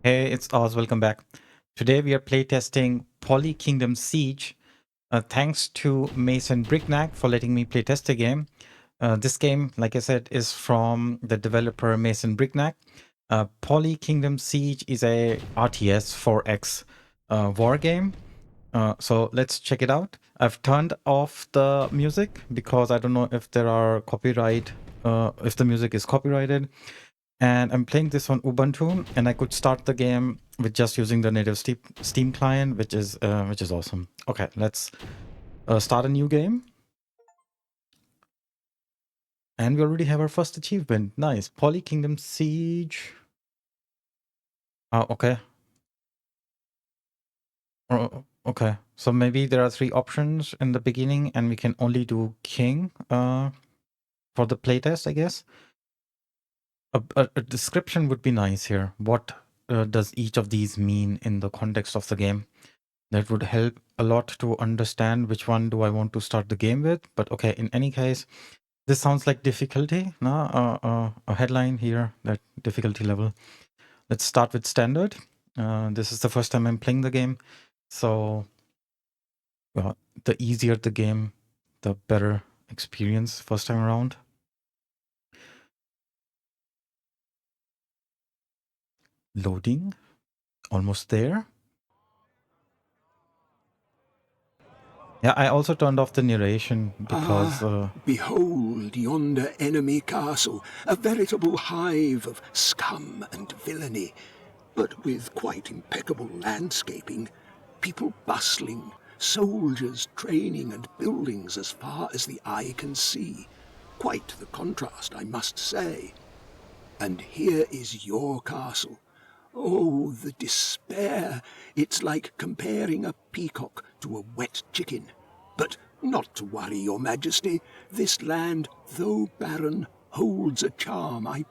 Hey, it's Oz. Welcome back. Today we are playtesting Poly Kingdom Siege. Thanks to Mason Brignac for letting me playtest the game. This game, like I said, is from the developer Mason Brignac. Poly Kingdom Siege is a RTS 4X war game. So let's check it out. I've turned off the music because I don't know if there are if the music is copyrighted. And I'm playing this on Ubuntu, and I could start the game with just using the native Steam client, which is awesome. Okay, let's start a new game, and we already have our first achievement. Nice, Poly Kingdom Siege. Oh, okay. Okay. So maybe there are 3 options in the beginning, and we can only do King for the playtest, I guess. A description would be nice here. What does each of these mean in the context of the game? That would help a lot to understand which one do I want to start the game with. But okay, in any case, this sounds like difficulty. No, a headline here, that difficulty level. Let's start with standard. This is the first time I'm playing the game. So the easier the game, the better experience first time around. Loading. Almost there. Yeah, I also turned off the narration because Behold yonder enemy castle, a veritable hive of scum and villainy, but with quite impeccable landscaping, people bustling, soldiers training, and buildings as far as the eye can see. Quite the contrast, I must say. And here is your castle. Oh, the despair! It's like comparing a peacock to a wet chicken. But not to worry, your majesty. This land, though barren, holds a charm, I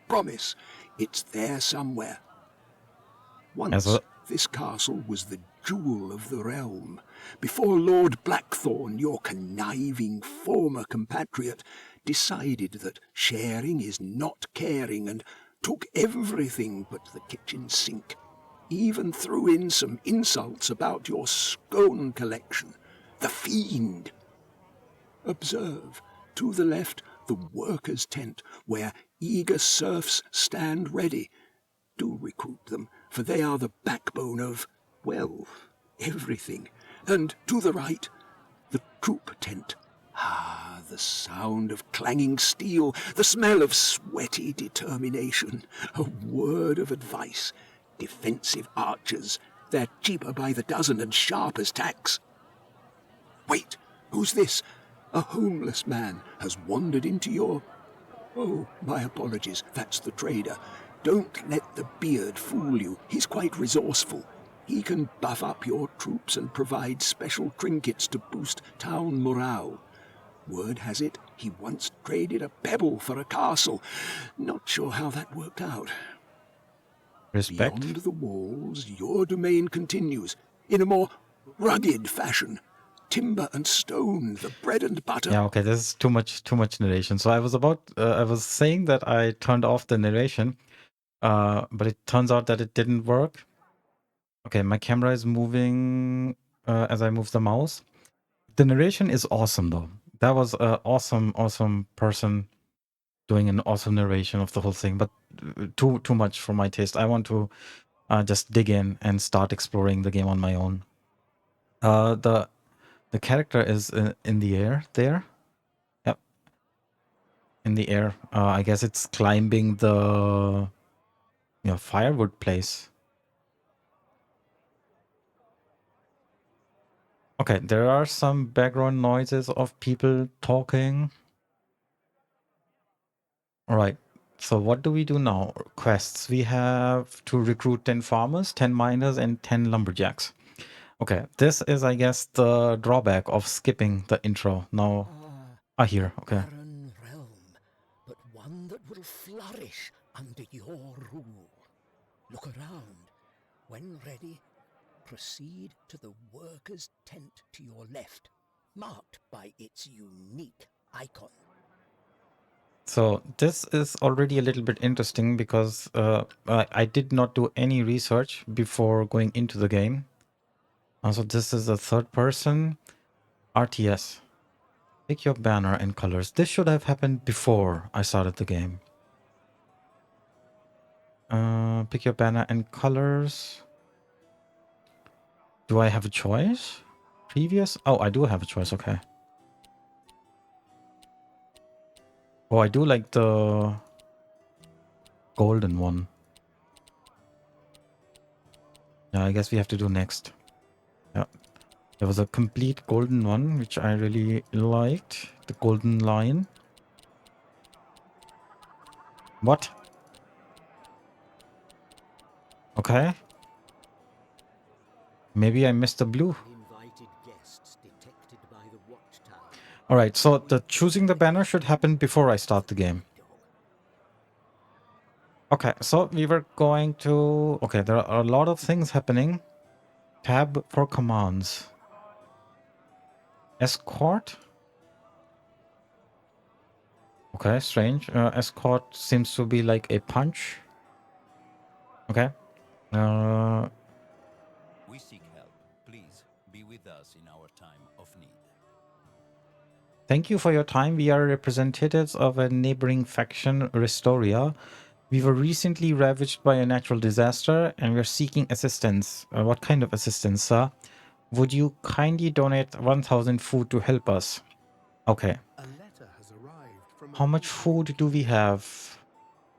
promise. It's there somewhere. as Once a this castle was the jewel of the realm. Before Lord Blackthorn, your conniving former compatriot, decided that sharing is not caring and took everything but the kitchen sink. Even threw in some insults about your scone collection. The fiend! Observe, to the left, the workers' tent, where eager serfs stand ready. Do recruit them, for they are the backbone of, well, everything. And to the right, the troop tent. Ah, the sound of clanging steel, the smell of sweaty determination. A word of advice. Defensive archers. They're cheaper by the dozen and sharp as tacks. Wait, who's this? A homeless man has wandered into your... Oh, my apologies, that's the trader. Don't let the beard fool you. He's quite resourceful. He can buff up your troops and provide special trinkets to boost town morale. Word has it, he once traded a pebble for a castle. Not sure how that worked out. respect. Beyond the walls, your domain continues, in a more rugged fashion. Timber and stone, the bread and butter. Yeah, okay, this is too much narration. So I was saying that I turned off the narration, but it turns out that it didn't work. Okay, my camera is moving as I move the mouse. The narration is awesome though. That was an awesome person doing an awesome narration of the whole thing, but too much for my taste. I want to just dig in and start exploring the game on my own. The character is in the air there. Yep, in the air. I guess it's climbing the firewood place. Okay, there are some background noises of people talking. All right. So what do we do now? Quests. We have to recruit 10 farmers, 10 miners, and 10 lumberjacks. Okay, this is, I guess, the drawback of skipping the intro. Now, here. Okay. Barren realm, but one that will flourish under your rule. Look around. When ready, proceed to the workers' tent to your left, marked by its unique icon. So this is already a little bit interesting because I did not do any research before going into the game. So this is a third person RTS. Pick your banner and colors. This should have happened before I started the game. Pick your banner and colors. Do I have a choice? Previous? Oh, I do have a choice. Okay. Oh, I do like the golden one. Yeah, I guess we have to do next. Yeah. There was a complete golden one, which I really liked. The golden lion. What? Okay. Maybe I missed the blue. Alright, so the choosing the banner should happen before I start the game. Okay, so we were going to... Okay, there are a lot of things happening. Tab for commands. Escort? Okay, strange. Escort seems to be like a punch. Okay. We seek help. Please be with us in our time of need. Thank you for your time. We are representatives of a neighboring faction, Restoria. We were recently ravaged by a natural disaster and we're seeking assistance. What kind of assistance, sir? Would you kindly donate 1,000 food to help us? Okay. A letter has arrived from How much food do we have?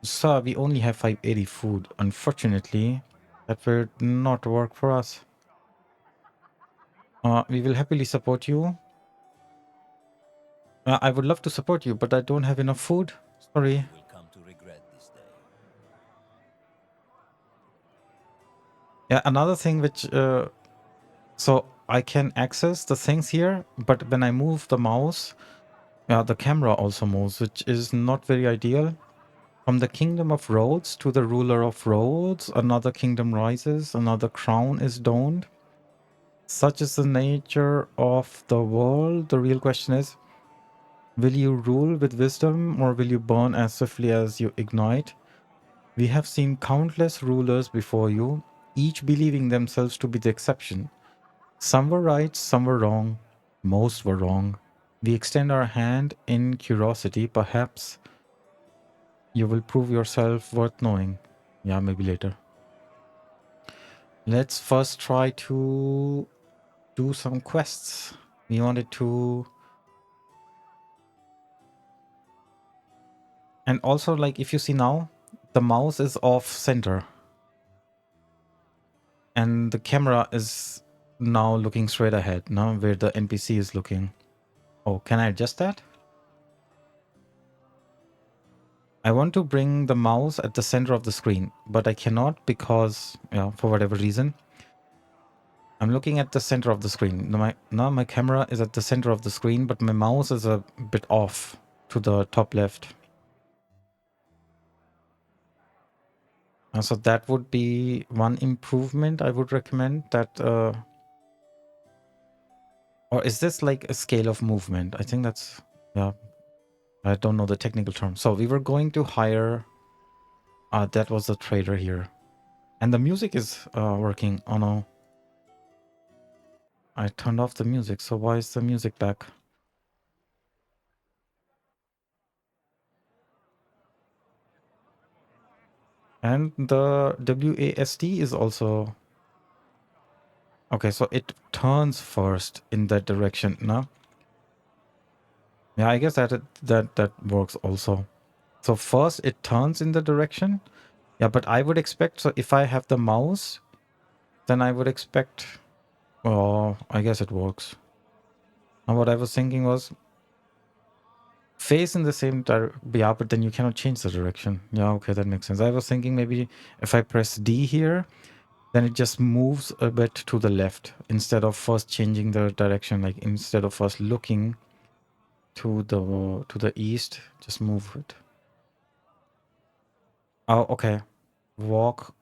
Sir, we only have 580 food. Unfortunately, that will not work for us. We will happily support you. I would love to support you, but I don't have enough food. Sorry. You will come to regret this day. Yeah, another thing which... so I can access the things here, but when I move the mouse, the camera also moves, which is not very ideal. From the kingdom of Rhodes to the ruler of Rhodes, another kingdom rises, another crown is donned. Such is the nature of the world. The real question is, will you rule with wisdom or will you burn as swiftly as you ignite? We have seen countless rulers before you, each believing themselves to be the exception. Some were right, some were wrong, most were wrong. We extend our hand in curiosity. Perhaps you will prove yourself worth knowing. Yeah, maybe later. Let's first try to do some quests. We wanted to... And also, like, if you see now, the mouse is off center. And the camera is now looking straight ahead, now where the NPC is looking. Oh, can I adjust that? I want to bring the mouse at the center of the screen, but I cannot because, for whatever reason. I'm looking at the center of the screen. Now my camera is at the center of the screen, but my mouse is a bit off to the top left. So that would be one improvement I would recommend. That, or is this like a scale of movement? I think that's, I don't know the technical term. So we were going to hire, that was the trader here. And the music is working. Oh no. I turned off the music, so why is the music back? And the WASD is also... Okay, so it turns first in that direction, no? Yeah, I guess that works also. So first it turns in the direction. Yeah, but I would expect, so if I have the mouse, then I would expect... Oh, I guess it works. And what I was thinking was, face in the same direction. Yeah, but then you cannot change the direction. Yeah, okay, that makes sense. I was thinking maybe if I press D here, then it just moves a bit to the left instead of first changing the direction. Like instead of first looking to the east, just move it. Oh, okay. Walk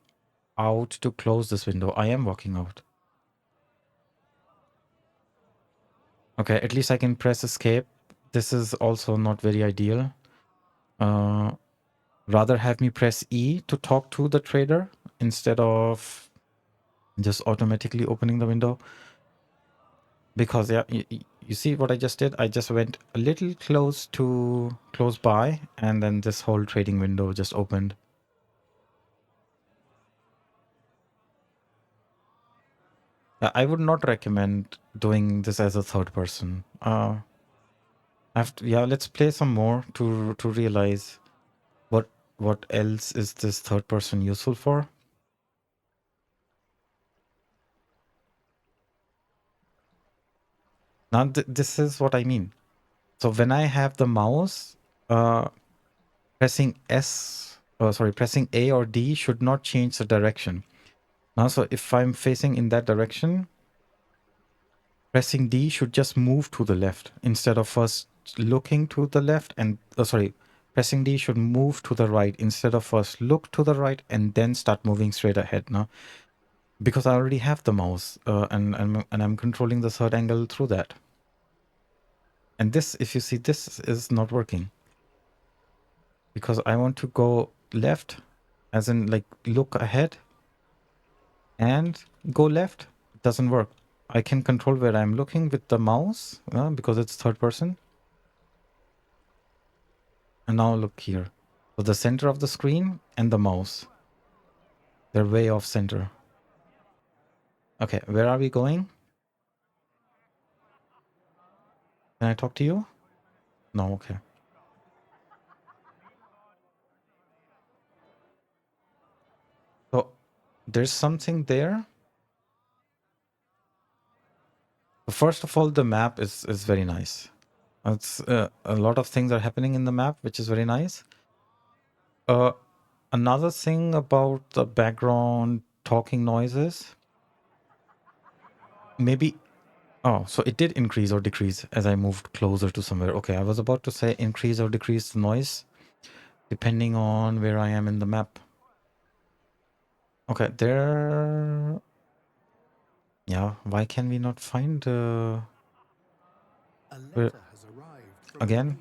out to close this window. I am walking out. Okay, at least I can press escape. This is also not very ideal. rather have me press E to talk to the trader instead of just automatically opening the window. Because yeah, you see what I just did? I just went a little close by, and then this whole trading window just opened. I would not recommend doing this as a third person. Yeah, let's play some more to realize what else is this third person useful for. Now this is what I mean. So when I have the mouse, pressing pressing A or D should not change the direction. Now, so if I'm facing in that direction, pressing D should just move to the left instead of first looking to the left and pressing D should move to the right instead of first look to the right and then start moving straight ahead now, because I already have the mouse and I'm controlling the third angle through that. And this, if you see, this is not working because I want to go left, as in like look ahead and go left. It doesn't work. I can control where I'm looking with the mouse because it's third person. And now look here. So the center of the screen and the mouse, they're way off center. Okay, where are we going? Can I talk to you? No, okay. So there's something there. First of all, the map is very nice. It's a lot of things are happening in the map, which is very nice. Another thing about the background talking noises, maybe. Oh, so it did increase or decrease as I moved closer to somewhere. Okay, I was about to say increase or decrease the noise depending on where I am in the map. Okay, there. Yeah, why can we not find A where letter has arrived from again?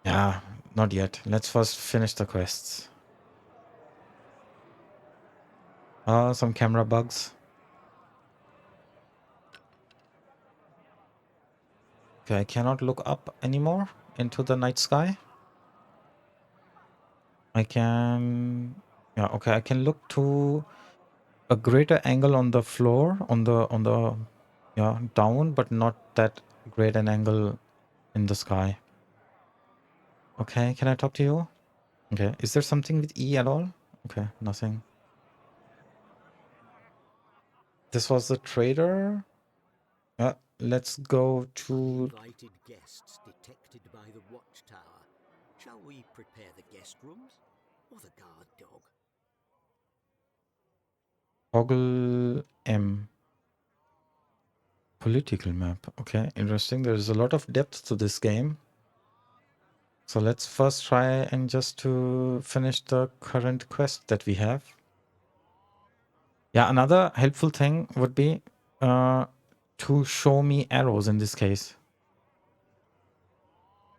Yeah, not yet. Let's first finish the quests. Some camera bugs. Okay, I cannot look up anymore into the night sky. I can, yeah, okay, I can look to a greater angle on the floor, yeah, down, but not that great an angle in the sky. Okay, can I talk to you? Okay, is there something with E at all? Okay, nothing. This was the trader. Let's go to Invited guests detected by the watchtower. Shall we prepare the guest rooms or the guard dog? toggle M. Political map. Okay, interesting. There's a lot of depth to this game. So let's first try and just to finish the current quest that we have. Yeah, another helpful thing would be to show me arrows in this case.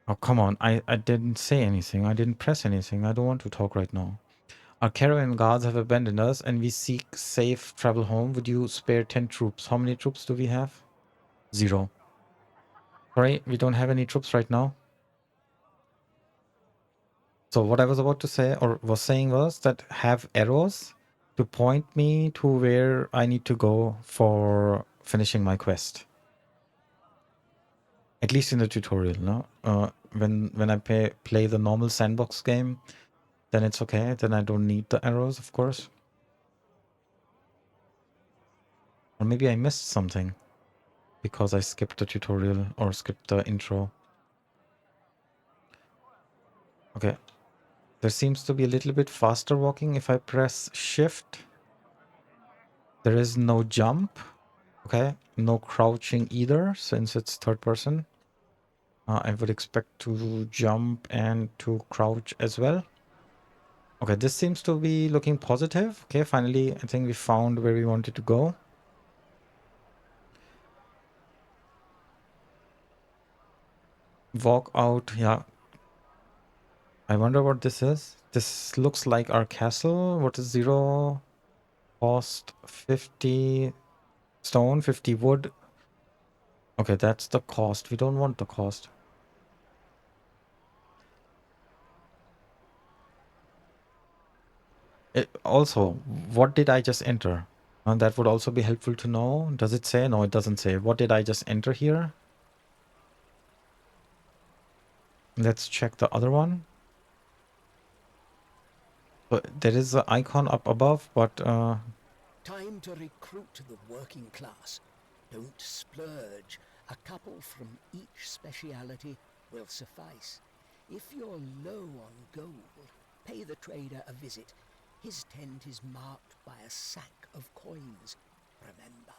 Oh, come on. I didn't say anything. I didn't press anything. I don't want to talk right now. Our caravan guards have abandoned us and we seek safe travel home. Would you spare 10 troops? How many troops do we have? 0. Sorry, we don't have any troops right now. So what I was about to say or was saying was that have arrows to point me to where I need to go for finishing my quest. At least in the tutorial, no? When I play the normal sandbox game, then it's okay. Then I don't need the arrows, of course. Or maybe I missed something because I skipped the tutorial or skipped the intro. Okay. There seems to be a little bit faster walking if I press shift. There is no jump. Okay. No crouching either since it's third person. I would expect to jump and to crouch as well. Okay, this seems to be looking positive. Okay, finally, I think we found where we wanted to go. Walk out. Yeah. I wonder what this is. This looks like our castle. What is 0 cost? 50 stone, 50 wood. Okay, that's the cost. We don't want the cost. Also, what did I just enter? And that would also be helpful to know. Does it say? No, it doesn't say. What did I just enter here? Let's check the other one. But there is an icon up above, but Time to recruit the working class. Don't splurge. A couple from each speciality will suffice. If you're low on gold, pay the trader a visit. His tent is marked by a sack of coins. Remember,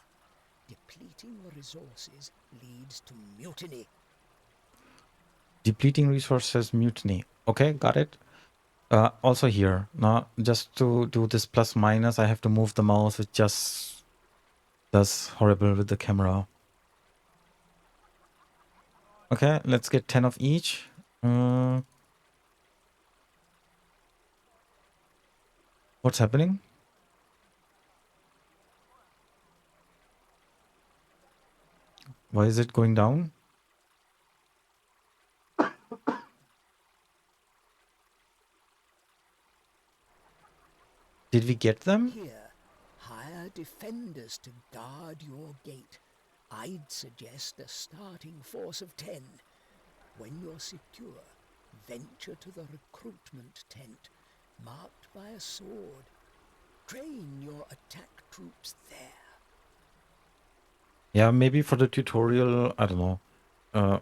depleting the resources leads to mutiny. depleting resources, mutiny. Okay, got it. Also here, now just to do this plus minus, I have to move the mouse. It just does horrible with the camera. Okay, let's get 10 of each. What's happening? Why is it going down? Did we get them? Here, hire defenders to guard your gate. I'd suggest a starting force of 10. When you're secure, venture to the recruitment tent, marked by a sword. Train your attack troops there. Yeah, maybe for the tutorial, I don't know.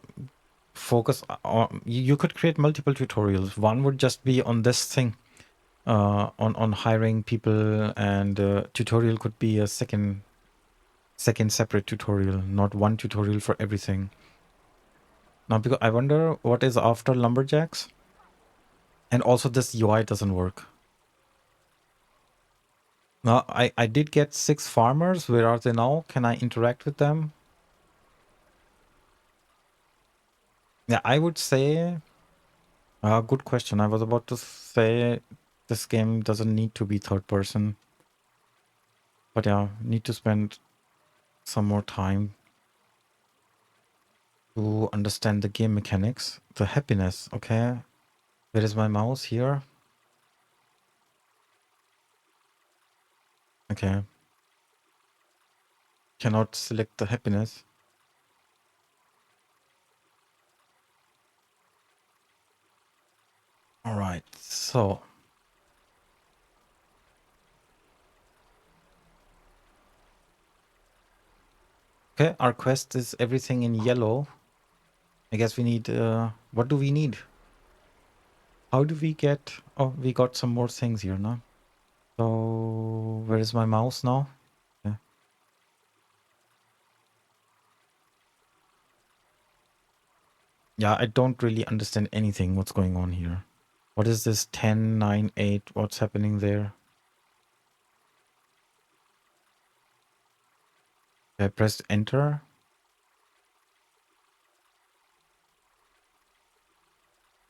Focus on, you could create multiple tutorials. One would just be on this thing, on hiring people, and tutorial could be a second separate tutorial, not one tutorial for everything. Now, because I wonder what is after lumberjacks, and also this UI doesn't work. Now, I did get 6 farmers. Where are they now? Can I interact with them? Yeah, I would say, good question. I was about to say this game doesn't need to be third person. But yeah, need to spend some more time to understand the game mechanics. The happiness, okay. Where is my mouse? Here. Okay. Cannot select the happiness. All right, so. Okay, our quest is everything in yellow. I guess we need, what do we need? How do we get, oh, we got some more things here now. So, where is my mouse now? Yeah. Yeah, I don't really understand anything what's going on here. What is this 10, 9, 8? What's happening there? I pressed enter.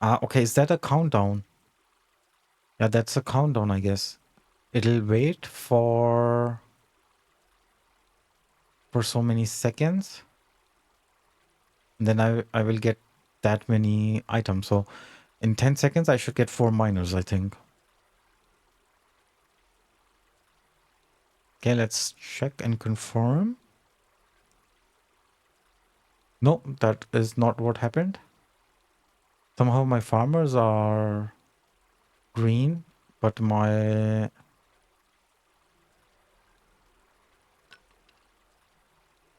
Ah, okay, is that a countdown? Yeah, that's a countdown, I guess. It'll wait for so many seconds. And then I will get that many items. So in 10 seconds, I should get 4 miners, I think. Okay, let's check and confirm. No, that is not what happened. Somehow my farmers are green, but my...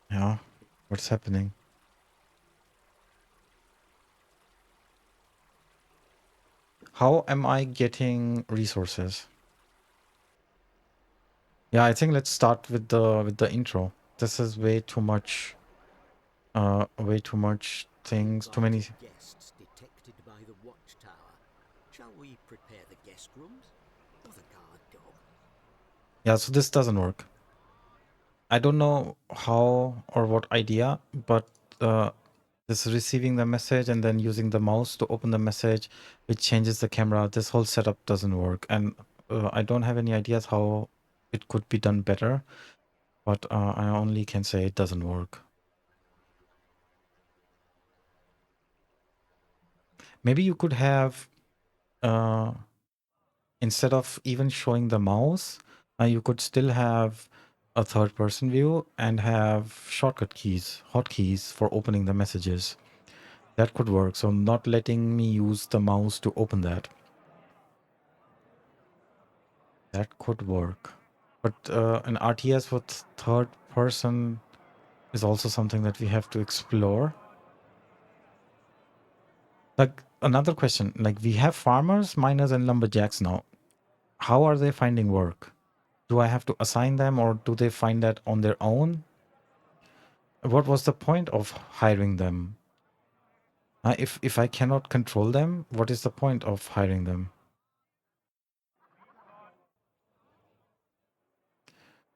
Yeah, what's happening? How am I getting resources? Yeah, I think let's start with the intro. This is way too much things, too many. Guests detected by the watchtower. Shall we prepare the guest rooms or the guard dog? Yeah, so this doesn't work. I don't know how or what idea, but This receiving the message and then using the mouse to open the message, which changes the camera. This whole setup doesn't work. And I don't have any ideas how it could be done better, but I only can say it doesn't work. Maybe you could have, instead of even showing the mouse, you could still have a third person view and have shortcut keys, hotkeys for opening the messages. That could work. So not letting me use the mouse to open that. That could work. But an RTS with third person is also something that we have to explore. Like another question, like we have farmers, miners, and lumberjacks now. How are they finding work? Do I have to assign them or do they find that on their own? What was the point of hiring them? If I cannot control them, what is the point of hiring them?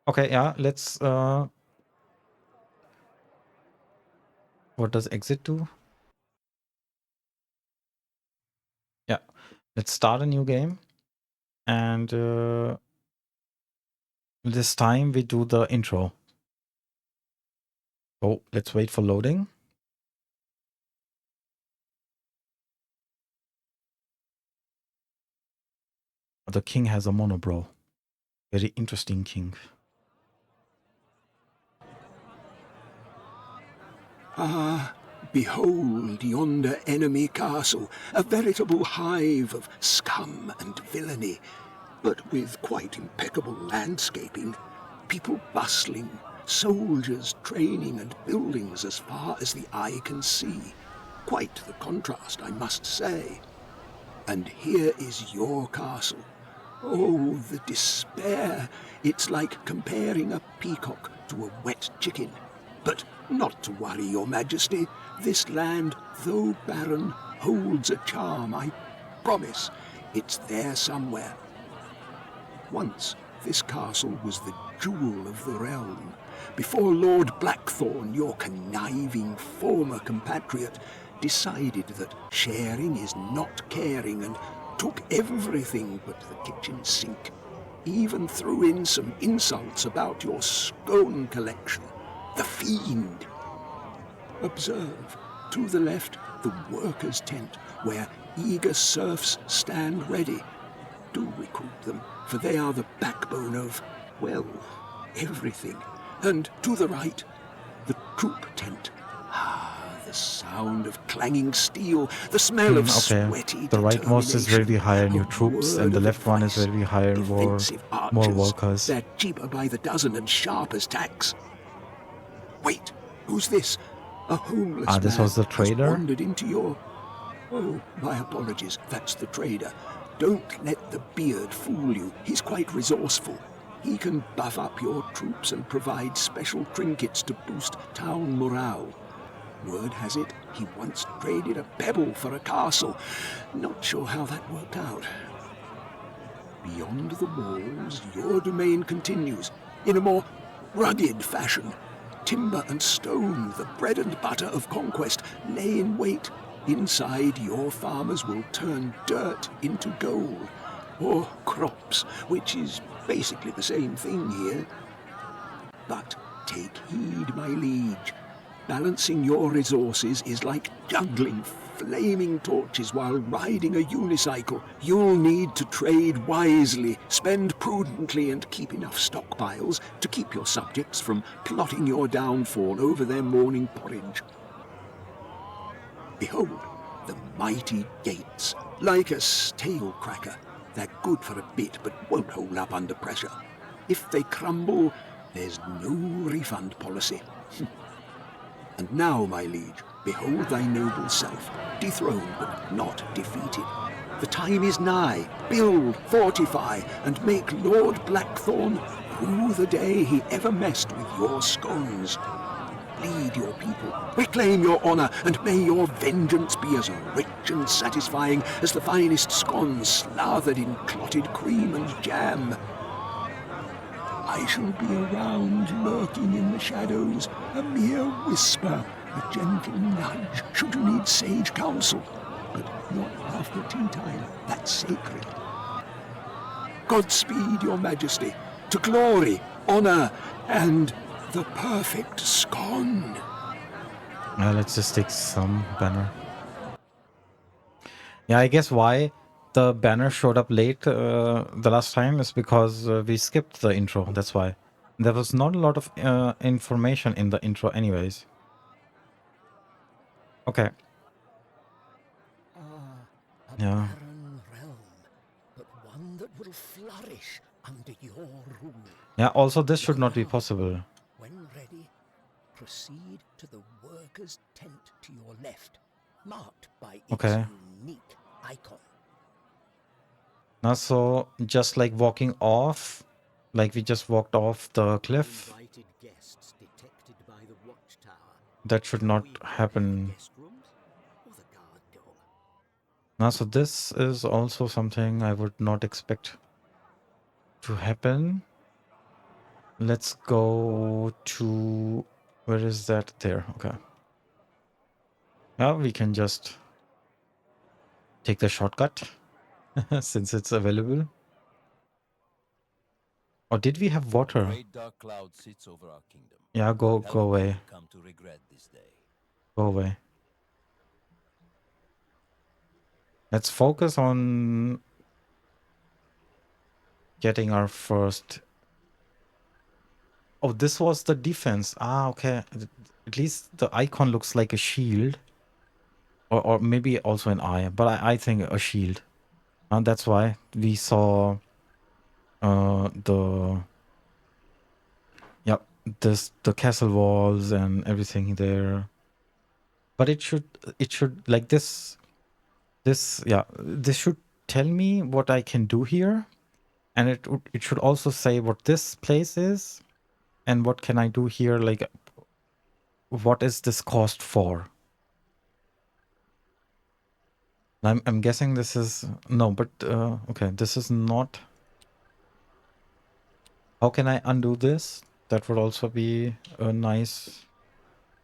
Okay, yeah, let's... what does exit do? Yeah, let's start a new game. And this time we do the intro. Oh, let's wait for loading. The king has a monobrow. Very interesting king. Ah, behold yonder enemy castle, a veritable hive of scum and villainy, but with quite impeccable landscaping, people bustling, soldiers training, and buildings as far as the eye can see. Quite the contrast, I must say. And here is your castle. Oh, the despair! It's like comparing a peacock to a wet chicken. But not to worry, your majesty. This land, though barren, holds a charm, I promise. It's there somewhere. Once this castle was the jewel of the realm. Before Lord Blackthorn, your conniving former compatriot, decided that sharing is not caring and took everything but the kitchen sink. Even threw in some insults about your scone collection. The fiend! Observe, to the left, the workers' tent, where eager serfs stand ready. Do recruit them, for they are the backbone of, well, everything. And to the right, the troop tent. Ah, the sound of clanging steel, the smell of Okay. sweaty The rightmost is where we hire new a troops, and word the of left one is advice. where we hire Defensive more archers, workers. they're cheaper by the dozen and sharp as tacks. Wait, who's this? A homeless This man was the has trader? wandered into your... Oh, my apologies, that's the trader. Don't let the beard fool you. He's quite resourceful. He can buff up your troops and provide special trinkets to boost town morale. Word has it, he once traded a pebble for a castle. Not sure how that worked out. Beyond the walls, your domain continues in a more rugged fashion. Timber and stone, the bread and butter of conquest, lay in wait. Inside, your farmers will turn dirt into gold, or crops, which is basically the same thing here. But take heed, my liege. Balancing your resources is like juggling flaming torches while riding a unicycle. You'll need to trade wisely, spend prudently, and keep enough stockpiles to keep your subjects from plotting your downfall over their morning porridge. Behold, the mighty gates, like a stale cracker. They're good for a bit, but won't hold up under pressure. If they crumble, there's no refund policy. And now, my liege, behold thy noble self, dethroned but not defeated. The time is nigh. Build, fortify, and make Lord Blackthorn rue the day he ever messed with your scones. Lead your people, reclaim your honour, and may your vengeance be as rich and satisfying as the finest scones slathered in clotted cream and jam. I shall be around, lurking in the shadows, a mere whisper, A gentle nudge should you need sage counsel, but not after tea time. That's sacred. Godspeed, your majesty, to glory, honour, and the perfect scone. Let's just take some banner. Yeah, I guess why the banner showed up late the last time is because we skipped the intro. That's why. There was not a lot of information in the intro anyways. Okay. A Yeah. barren realm, but one that will flourish under your rule. Yeah, also this should Look not be around. possible. When ready, proceed to the worker's tent to your left, marked by its Okay. unique icon. Now, so just like walking off, like we just walked off the cliff, Uninvited guests detected by the watchtower. that should Shall not we prepare the happen. guest rooms or the guard dog? Now, so this is also something I would not expect to happen. Let's go to... Where is that? There. Okay. Now we can just take the shortcut since it's available. Or did we have A water? great dark cloud sits over our kingdom. Yeah, go Help me away. to come to regret this day. Go away. Let's focus on getting our first... Oh, this was the defense. Ah, okay. At least the icon looks like a shield. Or maybe also an eye. But I think a shield. And that's why we saw the... Yep, the castle walls and everything there. But it should like this should tell me what I can do here. And it should also say what this place is and what can I do here, like what is this cost for? I'm guessing this is no, but okay, this is not. How can I undo this? That would also be a nice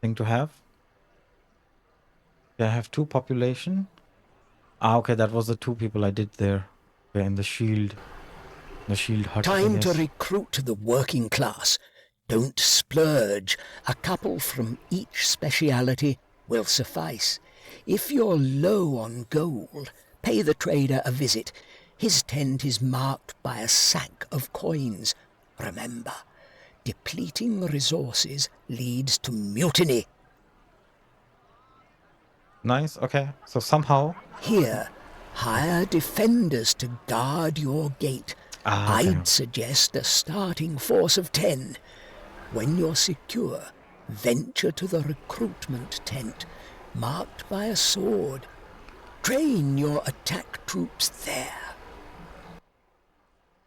thing to have. Yeah, I have 2 population. Ah, okay, that was the 2 people I did there. Okay, in the shield hut, I Time to guess. recruit the working class. Don't splurge. A couple from each speciality will suffice. If you're low on gold, pay the trader a visit. His tent is marked by a sack of coins. Remember, depleting resources leads to mutiny. Nice, okay. So somehow... Here, hire defenders to guard your gate. Ah, okay. I'd suggest a starting force of 10. When you're secure, venture to the recruitment tent, marked by a sword. Train your attack troops there.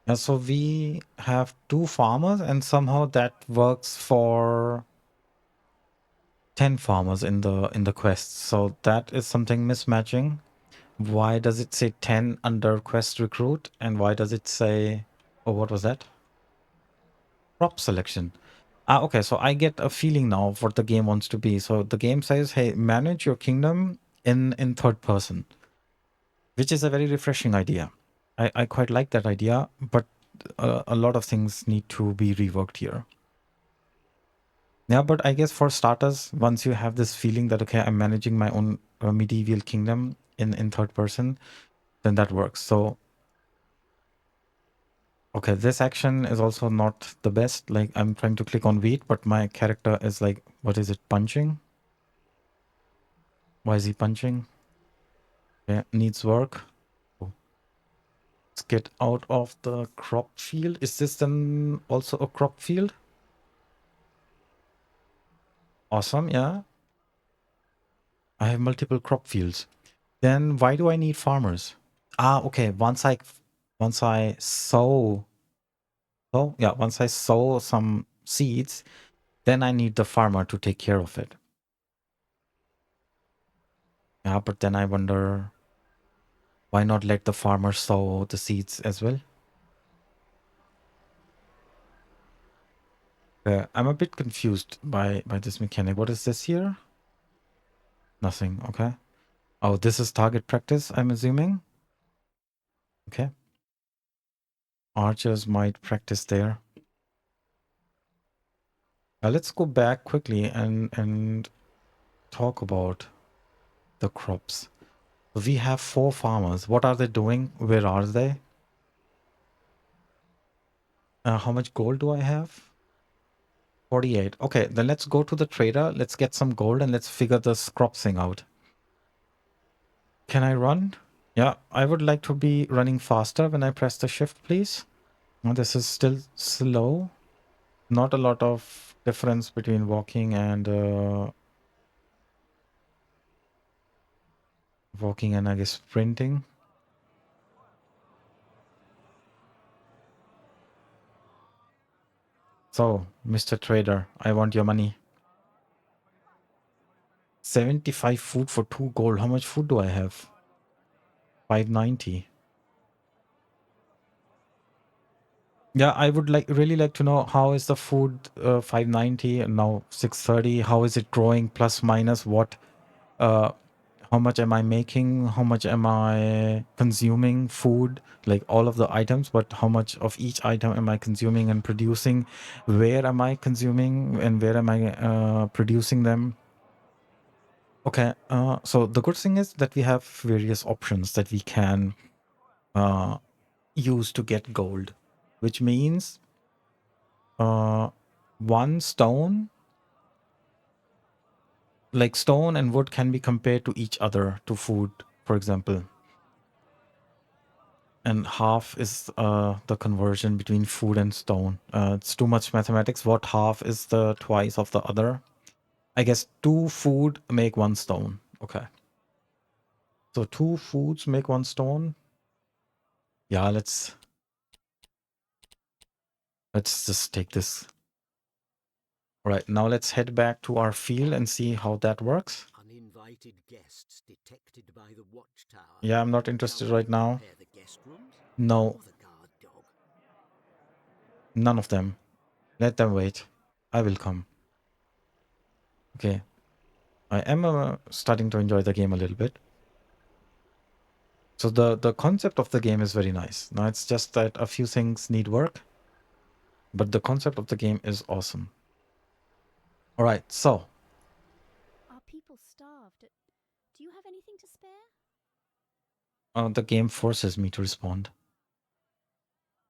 Yeah, so we have 2 farmers and somehow that works for 10 farmers in the quest. So that is something mismatching. Why does it say 10 under quest recruit and why does it say... Oh, what was that? Crop selection. Ah, okay, so I get a feeling now of what the game wants to be. So the game says, hey, manage your kingdom in third person, which is a very refreshing idea. I quite like that idea, but a lot of things need to be reworked here. Yeah, but I guess for starters, once you have this feeling that, okay, I'm managing my own medieval kingdom in third person, then that works. So, okay, this action is also not the best. Like, I'm trying to click on wheat, but my character is like, what is it, punching? Why is he punching? Yeah, needs work. Oh. Let's get out of the crop field. Is this then also a crop field? Awesome, yeah. I have multiple crop fields. Then why do I need farmers? Ah, okay. Once I sow, once I sow some seeds, then I need the farmer to take care of it. Yeah, but then I wonder why not let the farmer sow the seeds as well? I'm a bit confused by this mechanic. What is this here? Nothing. Okay. Oh, this is target practice, I'm assuming. Okay. Archers might practice there. Let's go back quickly and talk about the crops. We have 4 farmers. What are they doing? Where are they? How much gold do I have? 48. Okay, then let's go to the trader. Let's get some gold and let's figure this crop thing out. Can I run? Yeah, I would like to be running faster when I press the shift, please. Oh, this is still slow. Not a lot of difference between walking and I guess sprinting. So, Mr. Trader, I want your money. 75 food for 2 gold. How much food do I have? 590. Yeah, I would really like to know how is the food 590 and now 630. How is it growing? Plus minus what? Uh, how much am I making? How much am I consuming food? Like all of the items, but how much of each item am I consuming and producing? Where am I consuming and where am I producing them? Okay, so the good thing is that we have various options that we can use to get gold, which means 1 stone, like stone and wood can be compared to each other to food, for example. And half is the conversion between food and stone. It's too much mathematics. What half is the twice of the other? I guess 2 food make 1 stone. Okay. So 2 foods make 1 stone. Yeah, let's just take this. All right, now let's head back to our field and see how that works. Uninvited guests detected by the watchtower. Yeah, I'm not Shall interested we right now. prepare the guest rooms? No, Or the guard dog? none of them. Let them wait. I will come. Okay. I am starting to enjoy the game a little bit. So the concept of the game is very nice. Now it's just that a few things need work, but the concept of the game is awesome. All right, so Our people starved. Do you have anything to spare? the game forces me to respond.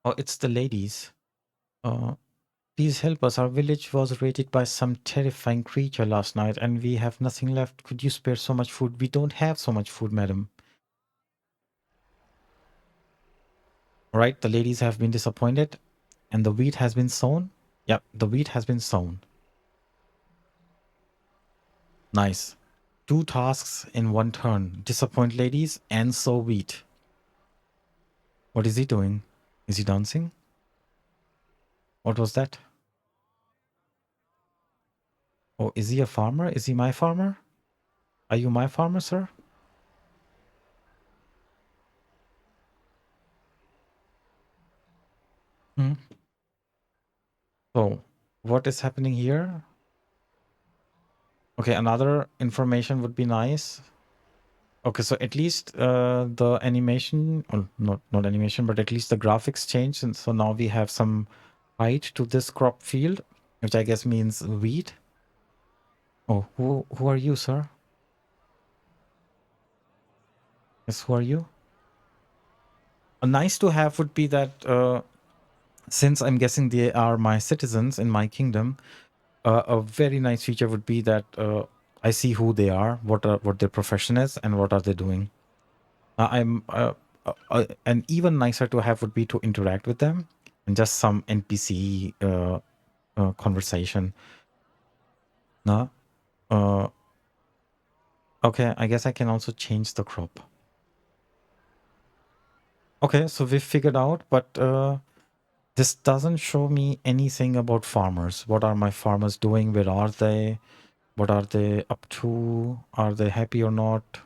Oh, it's the ladies. Please help us. Our village was raided by some terrifying creature last night, and we have nothing left. Could you spare so much food? We don't have so much food, madam. All right, the ladies have been disappointed, and the wheat has been sown. Yep, the wheat has been sown. Nice. 2 tasks in 1 turn. Disappoint ladies and sow wheat. What is he doing? Is he dancing? What was that? Oh, is he a farmer? Is he my farmer? Are you my farmer, sir? Hmm. So, what is happening here? Okay, another information would be nice. Okay, so at least the animation, or not animation, but at least the graphics changed, and so now we have some height to this crop field, which I guess means wheat. Oh, who are you, sir? Yes, who are you? A nice to have would be that since I'm guessing they are my citizens in my kingdom, a very nice feature would be that I see who they are, what their profession is, and what are they doing. I'm an even nicer to have would be to interact with them and just some NPC conversation. No, okay. I guess I can also change the crop. Okay, so we figured out, but this doesn't show me anything about farmers. What are my farmers doing? Where are they? What are they up to? Are they happy or not?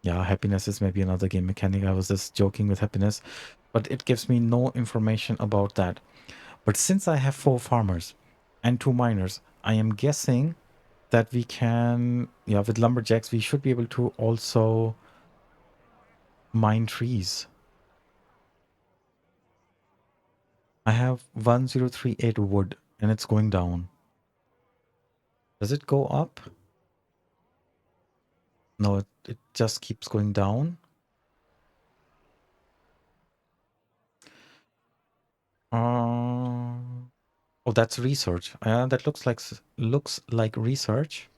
Yeah, happiness is maybe another game mechanic. I was just joking with happiness, but it gives me no information about that. But since I have 4 farmers and 2 miners, I am guessing that we can, yeah, with lumberjacks, we should be able to also mine trees. I have 1038 wood and it's going down. Does it go up? No, it just keeps going down. Oh, that's research. That looks like research.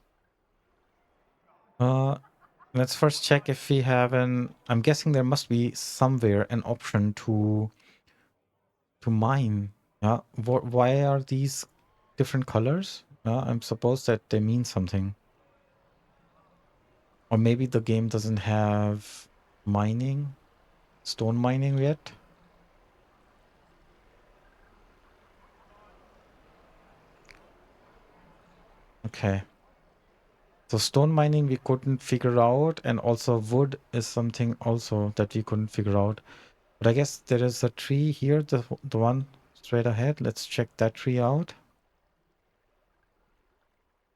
Let's first check if we have an. I'm guessing there must be somewhere an option to mine. Yeah. Why are these different colors? I'm supposed that they mean something. Or maybe the game doesn't have mining, stone mining yet. Okay. So stone mining we couldn't figure out, and also wood is something also that we couldn't figure out. But I guess there is a tree here, the one straight ahead. Let's check that tree out.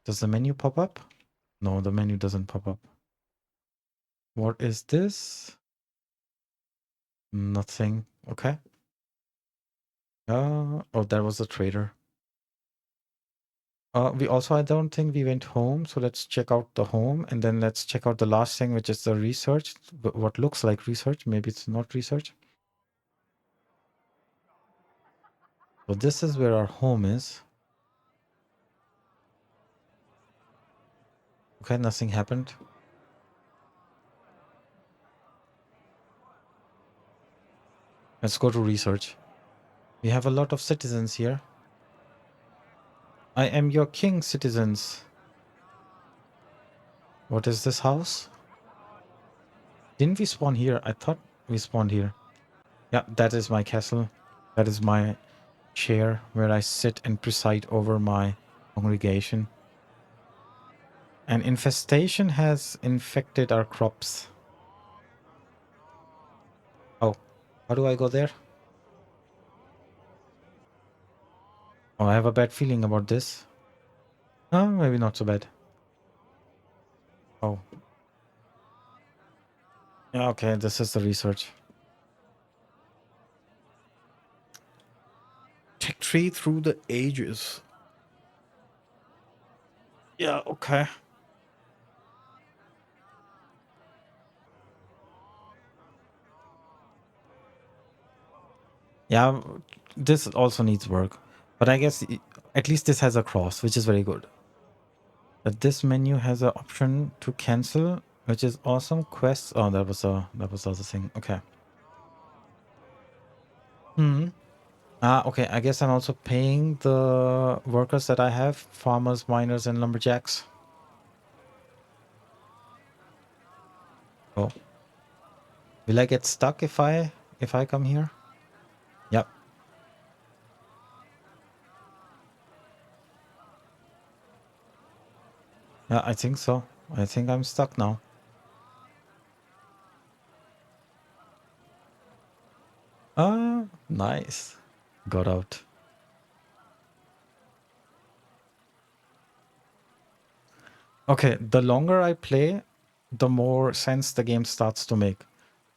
Does the menu pop up? No, the menu doesn't pop up. What is this? Nothing. Okay. Oh, there was a trader. We also, I don't think we went home, so let's check out the home, and then let's check out the last thing, which is the research. What looks like research, maybe it's not research. So this is where our home is. Okay, nothing happened. Let's go to research. We have a lot of citizens here. I am your king, citizens. What is this house? Didn't we spawn here? I thought we spawned here. Yeah, that is my castle. That is my chair where I sit and preside over my congregation. An infestation has infected our crops. Oh, how do I go there? Oh, I have a bad feeling about this. Oh, maybe not so bad. Oh. Yeah, okay, this is the research. Tech tree through the ages. Yeah, okay. Yeah, this also needs work. But I guess at least this has a cross, which is very good. But this menu has an option to cancel, which is awesome. Quests. Oh, that was the other thing. Okay. Okay. I guess I'm also paying the workers that I have, farmers, miners, and lumberjacks. Oh. Will I get stuck if I come here? Yep. Yeah, I think so. I think I'm stuck now. Nice. Got out. Okay, the longer I play, the more sense the game starts to make.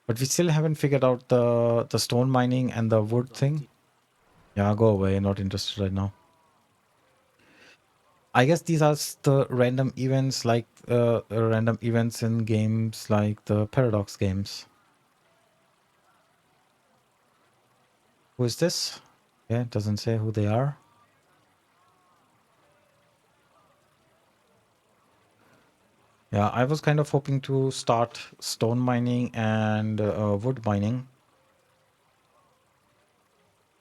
But we still haven't figured out the stone mining and the wood thing. Yeah, go away. Not interested right now. I guess these are the random events like random events in games like the Paradox games. Who is this? Yeah, it doesn't say who they are. Yeah, I was kind of hoping to start stone mining and wood mining.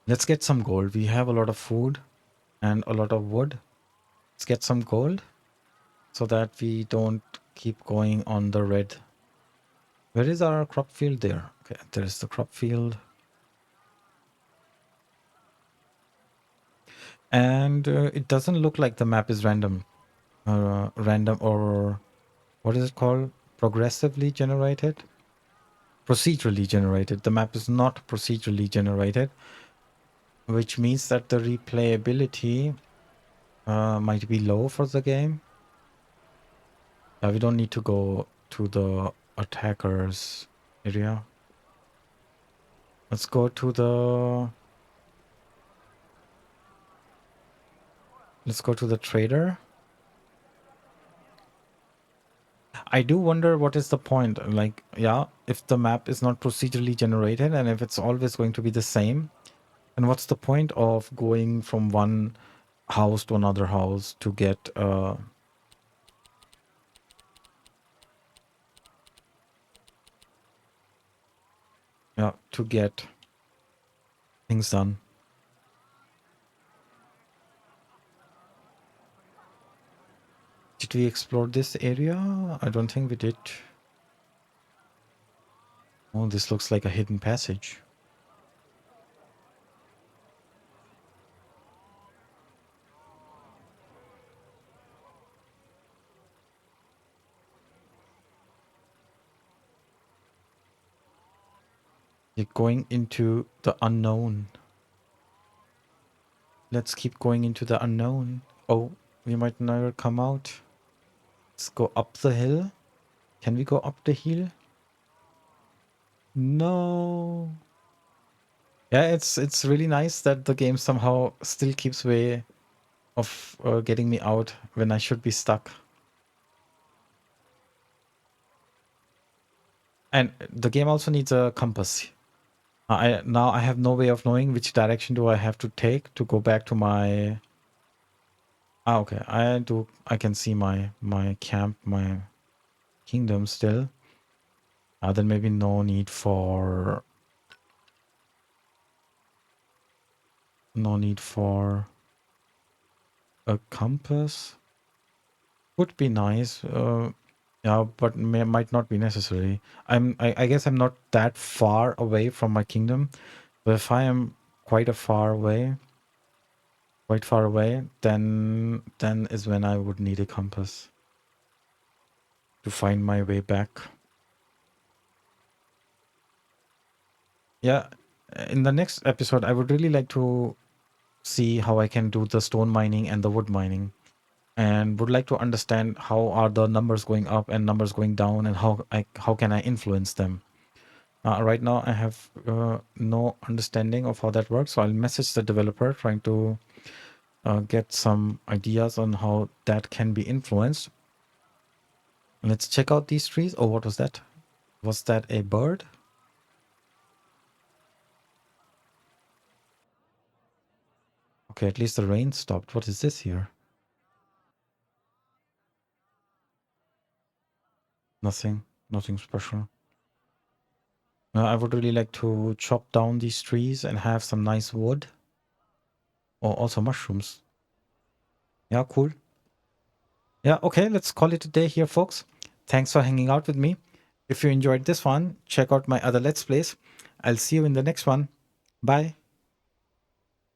Let's get some gold. We have a lot of food and a lot of wood. Let's get some gold so that we don't keep going on the red. Where is our crop field? There. Okay, there is the crop field. And it doesn't look like the map is random. Random or what is it called? Progressively generated? Procedurally generated. The map is not procedurally generated, which means that the replayability might be low for the game. We don't need to go to the attackers area. Let's go to the... Let's go to the trader. I do wonder what is the point. Like, yeah, if the map is not procedurally generated and if it's always going to be the same, then what's the point of going from one house to another house to get yeah, to get things done. Did we explore this area? I don't think we did. Oh, this looks like a hidden passage. You're going into the unknown. Let's keep going into the unknown. Oh, we might never come out. Let's go up the hill. Can we go up the hill? No. Yeah, it's really nice that the game somehow still keeps way of getting me out when I should be stuck. And the game also needs a compass. Now I have no way of knowing which direction do I have to take to go back to my... Ah, okay. I can see my camp, my kingdom still. Then maybe no need for a compass. Would be nice. Yeah, but might not be necessary. I guess I'm not that far away from my kingdom. But if I am quite far away, then is when I would need a compass to find my way back. Yeah, in the next episode, I would really like to see how I can do the stone mining and the wood mining, and would like to understand how are the numbers going up and numbers going down, and how can I influence them. Right now, I have no understanding of how that works, so I'll message the developer trying to get some ideas on how that can be influenced. Let's check out these trees. Oh, what was that? Was that a bird? Okay, at least the rain stopped. What is this here? Nothing. Nothing special. I would really like to chop down these trees and have some nice wood. Or also mushrooms. Yeah, cool. Yeah, okay, let's call it a day here, folks. Thanks for hanging out with me. If you enjoyed this one, check out my other Let's Plays. I'll see you in the next one. Bye.